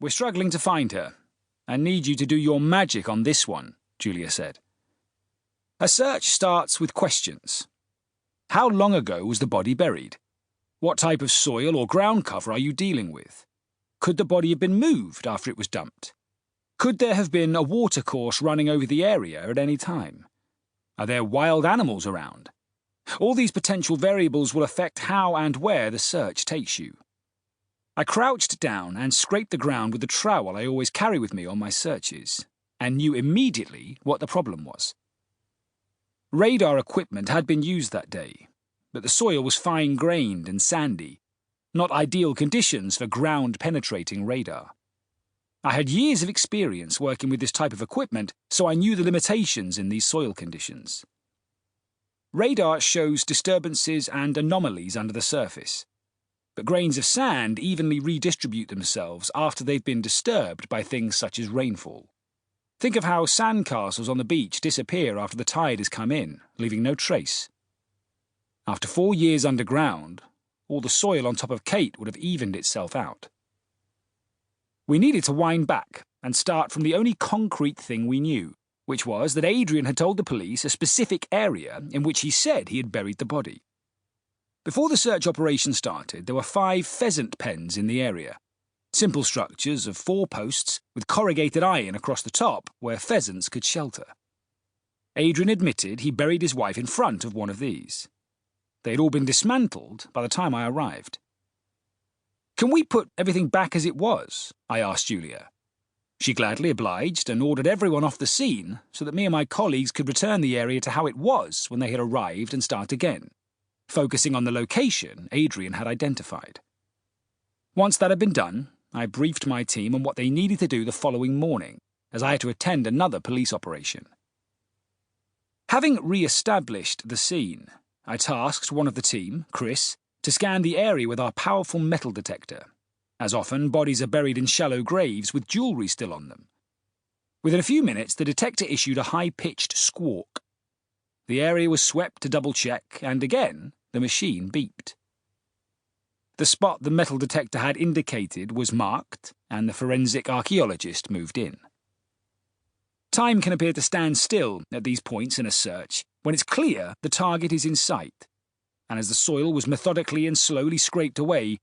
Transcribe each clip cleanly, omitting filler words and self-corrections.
We're struggling to find her. I need you to do your magic on this one, Julia said. A search starts with questions. How long ago was the body buried? What type of soil or ground cover are you dealing with? Could the body have been moved after it was dumped? Could there have been a watercourse running over the area at any time? Are there wild animals around? All these potential variables will affect how and where the search takes you. I crouched down and scraped the ground with the trowel I always carry with me on my searches, and knew immediately what the problem was. Radar equipment had been used that day, but the soil was fine-grained and sandy, not ideal conditions for ground-penetrating radar. I had years of experience working with this type of equipment, so I knew the limitations in these soil conditions. Radar shows disturbances and anomalies under the surface, but grains of sand evenly redistribute themselves after they've been disturbed by things such as rainfall. Think of how sandcastles on the beach disappear after the tide has come in, leaving no trace. After 4 years underground, all the soil on top of Kate would have evened itself out. We needed to wind back and start from the only concrete thing we knew, which was that Adrian had told the police a specific area in which he said he had buried the body. Before the search operation started, there were 5 pheasant pens in the area. Simple structures of 4 posts with corrugated iron across the top where pheasants could shelter. Adrian admitted he buried his wife in front of one of these. They had all been dismantled by the time I arrived. "Can we put everything back as it was?" I asked Julia. She gladly obliged and ordered everyone off the scene so that me and my colleagues could return the area to how it was when they had arrived and start again, focusing on the location Adrian had identified. Once that had been done, I briefed my team on what they needed to do the following morning, as I had to attend another police operation. Having re-established the scene, I tasked one of the team, Chris, to scan the area with our powerful metal detector. As often, bodies are buried in shallow graves with jewellery still on them. Within a few minutes, the detector issued a high-pitched squawk. The area was swept to double-check, and again, the machine beeped. The spot the metal detector had indicated was marked, and the forensic archaeologist moved in. Time can appear to stand still at these points in a search when it's clear the target is in sight, and as the soil was methodically and slowly scraped away,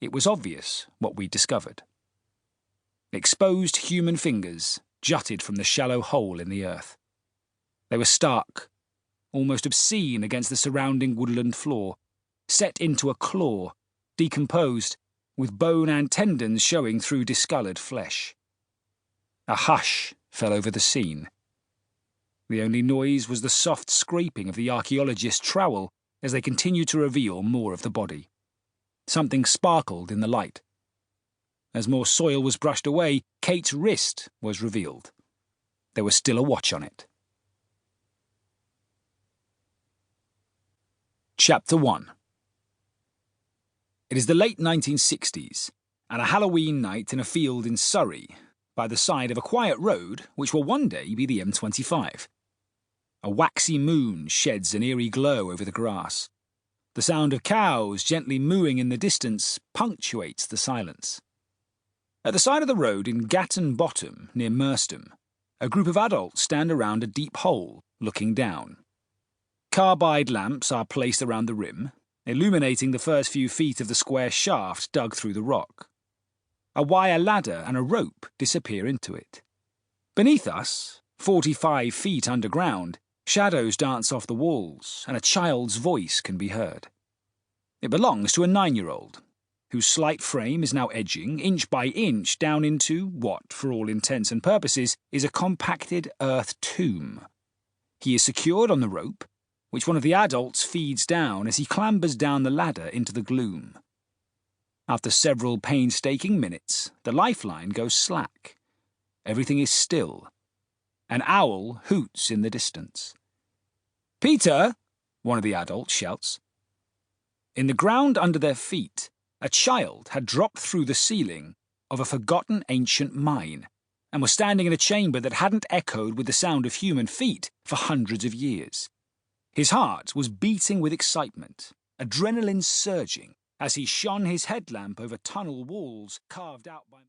it was obvious what we'd discovered. Exposed human fingers jutted from the shallow hole in the earth. They were stark, almost obscene against the surrounding woodland floor, set into a claw, decomposed, with bone and tendons showing through discoloured flesh. A hush fell over the scene. The only noise was the soft scraping of the archaeologist's trowel as they continued to reveal more of the body. Something sparkled in the light. As more soil was brushed away, Kate's wrist was revealed. There was still a watch on it. Chapter 1. It is the late 1960s, and a Halloween night in a field in Surrey, by the side of a quiet road which will one day be the M25. A waxy moon sheds an eerie glow over the grass. The sound of cows gently mooing in the distance punctuates the silence. At the side of the road in Gatton Bottom, near Merstham, a group of adults stand around a deep hole, looking down. Carbide lamps are placed around the rim, illuminating the first few feet of the square shaft dug through the rock. A wire ladder and a rope disappear into it. Beneath us, 45 feet underground, shadows dance off the walls, and a child's voice can be heard. It belongs to a 9-year-old, whose slight frame is now edging, inch by inch, down into what, for all intents and purposes, is a compacted earth tomb. He is secured on the rope, which one of the adults feeds down as he clambers down the ladder into the gloom. After several painstaking minutes, the lifeline goes slack. Everything is still. An owl hoots in the distance. "Peter!" one of the adults shouts. In the ground under their feet, a child had dropped through the ceiling of a forgotten ancient mine and was standing in a chamber that hadn't echoed with the sound of human feet for hundreds of years. His heart was beating with excitement, adrenaline surging, as he shone his headlamp over tunnel walls carved out by...